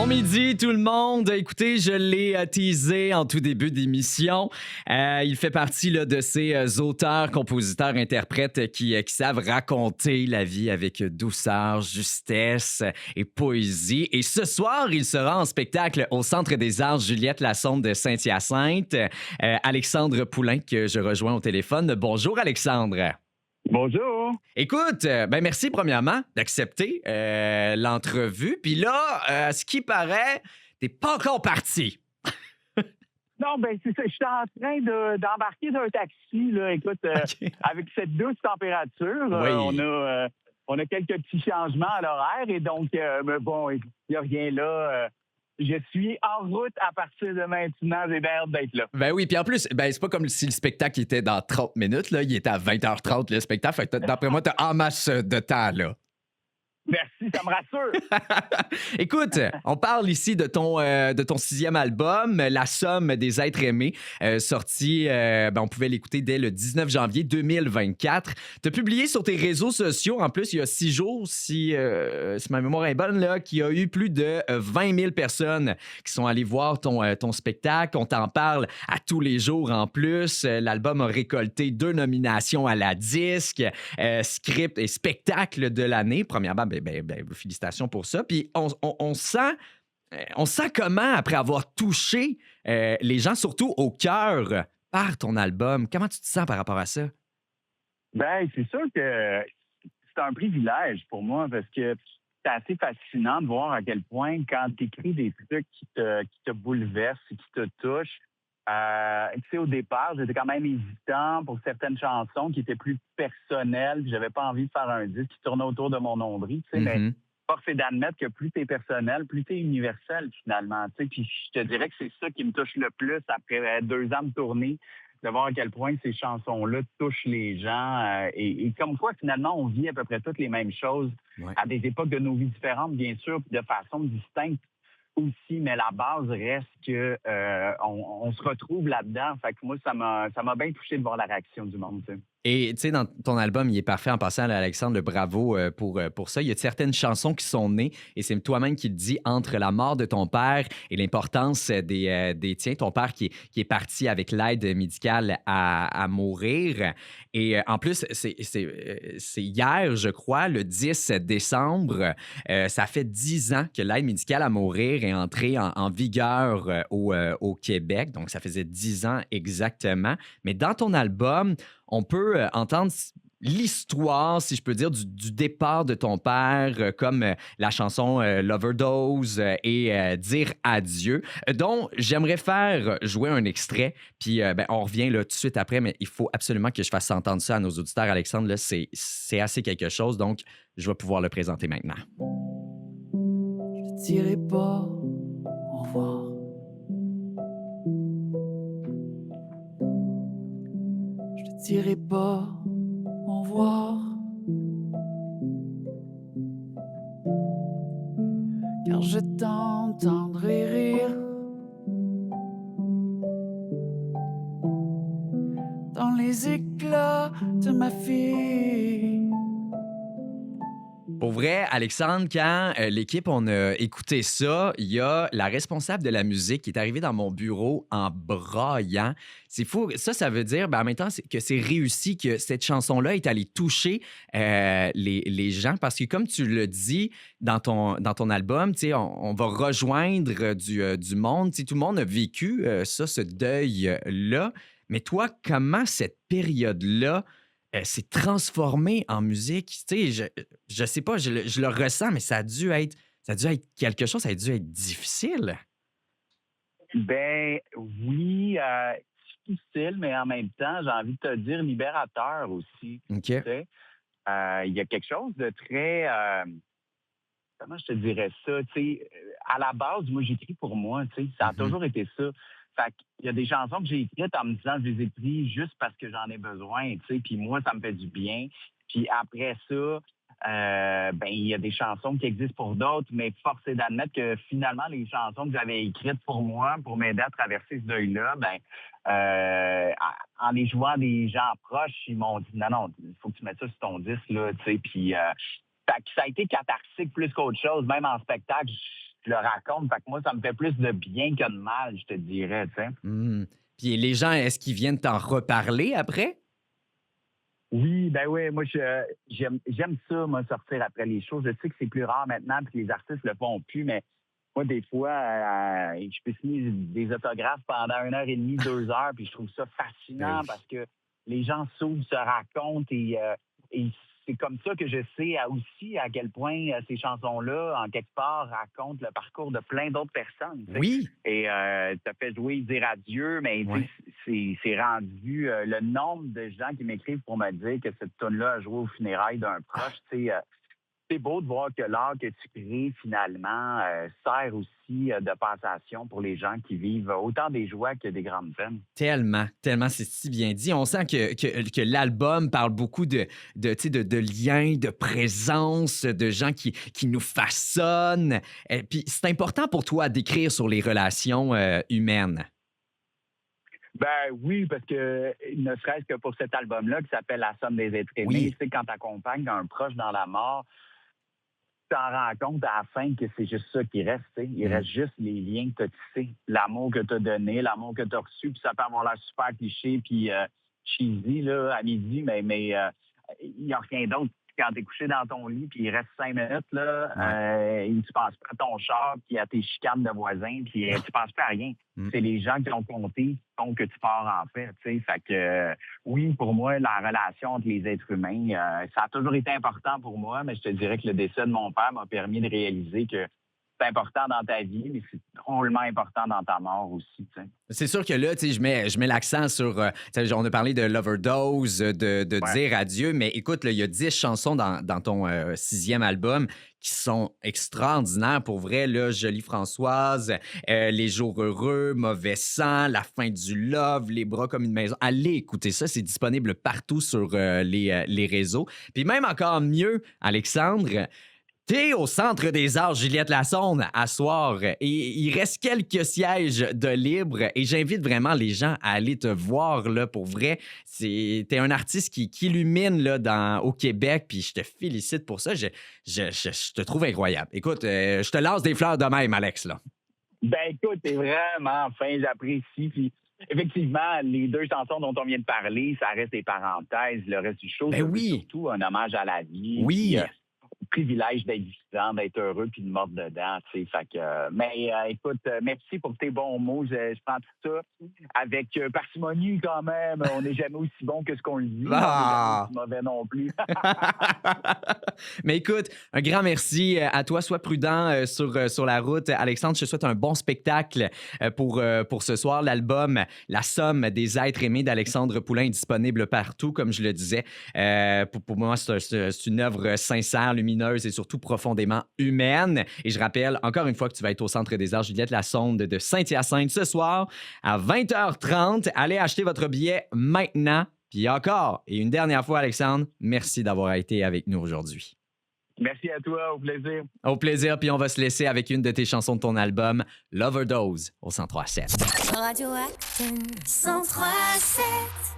midi, tout le monde. Écoutez, je l'ai teasé en tout début d'émission. Il fait partie là, de ces auteurs, compositeurs, interprètes qui savent raconter la vie avec douceur, justesse et poésie. Et ce soir, il sera en spectacle au Centre des Arts Juliette Lassonde de Saint-Hyacinthe. Alexandre Poulain, que je rejoins au téléphone. Bonjour, Alexandre. Bonjour. Écoute, ben merci premièrement d'accepter l'entrevue. Puis là, à ce qui paraît, t'es pas encore parti. Non, ben c'est ça. Je suis en train d'embarquer d'un taxi, là. Écoute, OK. avec cette douce température, Oui. on a quelques petits changements à l'horaire et donc, mais bon, il n'y a rien là. Je suis en route à partir de maintenant. J'ai bien hâte d'être là. Ben oui, puis en plus, ben c'est pas comme si le spectacle était dans 30 minutes, là. Il était à 20h30, le spectacle. Fait que d'après moi, t'as en masse de temps, là. Merci, ça me rassure. Écoute, on parle ici de ton sixième album, La Somme des êtres aimés, sorti, on pouvait l'écouter dès le 19 janvier 2024. Tu as publié sur tes réseaux sociaux, en plus, il y a 6 jours, si ma mémoire est bonne, là, qu'il y a eu plus de 20 000 personnes qui sont allées voir ton spectacle. On t'en parle à tous les jours en plus. L'album a récolté 2 nominations à la disque, script et spectacle de l'année. Premièrement, félicitations pour ça. Puis on sent comment, après avoir touché les gens, surtout au cœur, par ton album, comment tu te sens par rapport à ça? Ben, c'est sûr que c'est un privilège pour moi parce que c'est assez fascinant de voir à quel point, quand tu écris des trucs qui te bouleversent et qui te touchent, tu sais, au départ, j'étais quand même hésitant pour certaines chansons qui étaient plus personnelles. Puis j'avais pas envie de faire un disque qui tournait autour de mon nombril, tu sais, mais Mhm. force est d'admettre que plus t'es personnel, plus t'es universel, finalement, tu sais. Puis je te dirais que c'est ça qui me touche le plus après 2 ans de tournée, de voir à quel point ces chansons-là touchent les gens. Et comme quoi, finalement, on vit à peu près toutes les mêmes choses Ouais. à des époques de nos vies différentes, bien sûr, puis de façon distincte aussi, mais la base reste que on se retrouve là-dedans. Fait que moi, ça m'a bien touché de voir la réaction du monde, tu sais. Et tu sais, dans ton album, il est parfait en passant, là, Alexandre, le bravo pour ça. Il y a certaines chansons qui sont nées, et c'est toi-même qui le dis, entre la mort de ton père et l'importance des tiens. Ton père qui est parti avec l'aide médicale à mourir. Et en plus, c'est hier, je crois, le 10 décembre. Ça fait 10 ans que l'aide médicale à mourir est entrée en vigueur au Québec. Donc, ça faisait 10 ans exactement. Mais dans ton album, on peut entendre l'histoire, si je peux dire, du départ de ton père, comme la chanson L'Overdose et Dire adieu, dont j'aimerais faire jouer un extrait. Puis on revient là, tout de suite après, mais il faut absolument que je fasse entendre ça à nos auditeurs. Alexandre, là, c'est assez quelque chose, donc je vais pouvoir le présenter maintenant. Je te dirai pas au revoir. Je te dirai pas au revoir. Car je t'entendrai rire dans les éclats de ma fille. Pour vrai, Alexandre, quand l'équipe, on a écouté ça, il y a la responsable de la musique qui est arrivée dans mon bureau en braillant. C'est fou. Ça veut dire, en même temps, que c'est réussi, que cette chanson-là est allée toucher les gens. Parce que comme tu le dis dans ton album, tu sais, on va rejoindre du monde. Tu sais, tout le monde a vécu ce deuil-là. Mais toi, comment cette période-là s'est transformée en musique? Tu sais, je sais pas, je le ressens, mais ça a dû être quelque chose, ça a dû être difficile. Ben oui, difficile, mais en même temps, j'ai envie de te dire libérateur aussi. OK. Tu sais. Il y a quelque chose de très, comment je te dirais ça, tu sais, à la base, moi, j'écris pour moi, tu sais, ça a Mhm. toujours été ça. Fait qu'il y a des chansons que j'ai écrites en me disant, je les écris juste parce que j'en ai besoin, tu sais, puis moi, ça me fait du bien. Puis après ça, il y a des chansons qui existent pour d'autres, mais force est d'admettre que finalement, les chansons que j'avais écrites pour moi, pour m'aider à traverser ce deuil-là, en les jouant à des gens proches, ils m'ont dit, non, il faut que tu mettes ça sur ton disque, là, tu sais, puis fait que ça a été cathartique plus qu'autre chose, même en spectacle. je le raconte. Fait que moi, ça me fait plus de bien que de mal, je te dirais, tu sais. Puis les gens, est-ce qu'ils viennent t'en reparler après? Oui, ben oui, moi j'aime ça, moi, sortir après les shows. Je sais que c'est plus rare maintenant puis que les artistes le font plus, mais moi, des fois, je peux signer des autographes pendant 1 heure et demie, 2 heures, puis je trouve ça fascinant parce que les gens s'ouvrent, se racontent et c'est comme ça que je sais aussi à quel point ces chansons-là, en quelque part, racontent le parcours de plein d'autres personnes. Tu sais. Oui. Et ça fait jouer Dire adieu, mais tu sais, c'est rendu le nombre de gens qui m'écrivent pour me dire que cette tune-là a joué aux funérailles d'un proche. Tu sais, c'est beau de voir que l'art que tu crées, finalement, sert aussi de passation pour les gens qui vivent autant des joies que des grandes peines. Tellement, tellement, c'est si bien dit. On sent que l'album parle beaucoup tu sais, de liens, de présence, de gens qui nous façonnent. Puis c'est important pour toi d'écrire sur les relations humaines. Ben oui, parce que ne serait-ce que pour cet album-là qui s'appelle La somme des êtres aimés, Oui. tu sais, quand tu accompagnes un proche dans la mort, tu t'en rends compte à la fin que c'est juste ça qui reste. Tu sais. Il reste juste les liens que tu as tissés, l'amour que tu as donné, l'amour que tu as reçu, puis ça peut avoir l'air super cliché, puis cheesy là, à midi, mais il n'y a rien d'autre. Quand tu es couché dans ton lit, puis il reste 5 minutes, là, et tu penses pas à ton char, puis à tes chicanes de voisins, puis tu penses pas à rien. C'est les gens qui ont compté qui font que tu pars en fait. Tu sais. Fait que oui, pour moi, la relation entre les êtres humains, ça a toujours été important pour moi, mais je te dirais que le décès de mon père m'a permis de réaliser que c'est important dans ta vie, mais c'est drôlement important dans ta mort aussi. Tu sais. C'est sûr que là, tu sais, je mets l'accent sur. Tu sais, on a parlé de l'overdose, de dire adieu, mais écoute, là, il y a 10 chansons dans ton 6e album qui sont extraordinaires pour vrai. Là, Jolie Françoise, Les jours heureux, Mauvais sang, La fin du love, Les bras comme une maison. Allez écouter ça, c'est disponible partout sur les réseaux. Puis même encore mieux, Alexandre. T'es au Centre des arts Juliette Lassonde à soir et il reste quelques sièges de libre et j'invite vraiment les gens à aller te voir là pour vrai. T'es un artiste qui illumine là, au Québec puis je te félicite pour ça. Je te trouve incroyable. Écoute, je te lance des fleurs de même, Alex. Là. Ben écoute, t'es vraiment fin, j'apprécie. Puis effectivement, les 2 chansons dont on vient de parler, ça reste des parenthèses. Le reste du show, Ben oui. c'est surtout un hommage à la vie. Oui. Puis, au privilège d'être vivant, d'être heureux puis de mordre dedans, tu sais. Fait que, mais écoute, merci pour tes bons mots. Je prends tout ça avec parcimonie quand même. On n'est jamais aussi bon que ce qu'on le dit. Ah. On n'est jamais aussi mauvais non plus. Mais écoute, un grand merci à toi. Sois prudent sur la route. Alexandre, je te souhaite un bon spectacle pour ce soir. L'album La somme des êtres aimés d'Alexandre Poulain est disponible partout, comme je le disais. Pour moi, c'est une œuvre sincère, lumineuse et surtout profondément humaine. Et je rappelle encore une fois que tu vas être au Centre des arts Juliette Lassonde de Saint-Hyacinthe ce soir à 20h30. Allez acheter votre billet maintenant. Puis encore, et une dernière fois, Alexandre, merci d'avoir été avec nous aujourd'hui. Merci à toi, au plaisir. Au plaisir, puis on va se laisser avec une de tes chansons de ton album, L'Overdose, au 103.7. Radio Acton 103.7.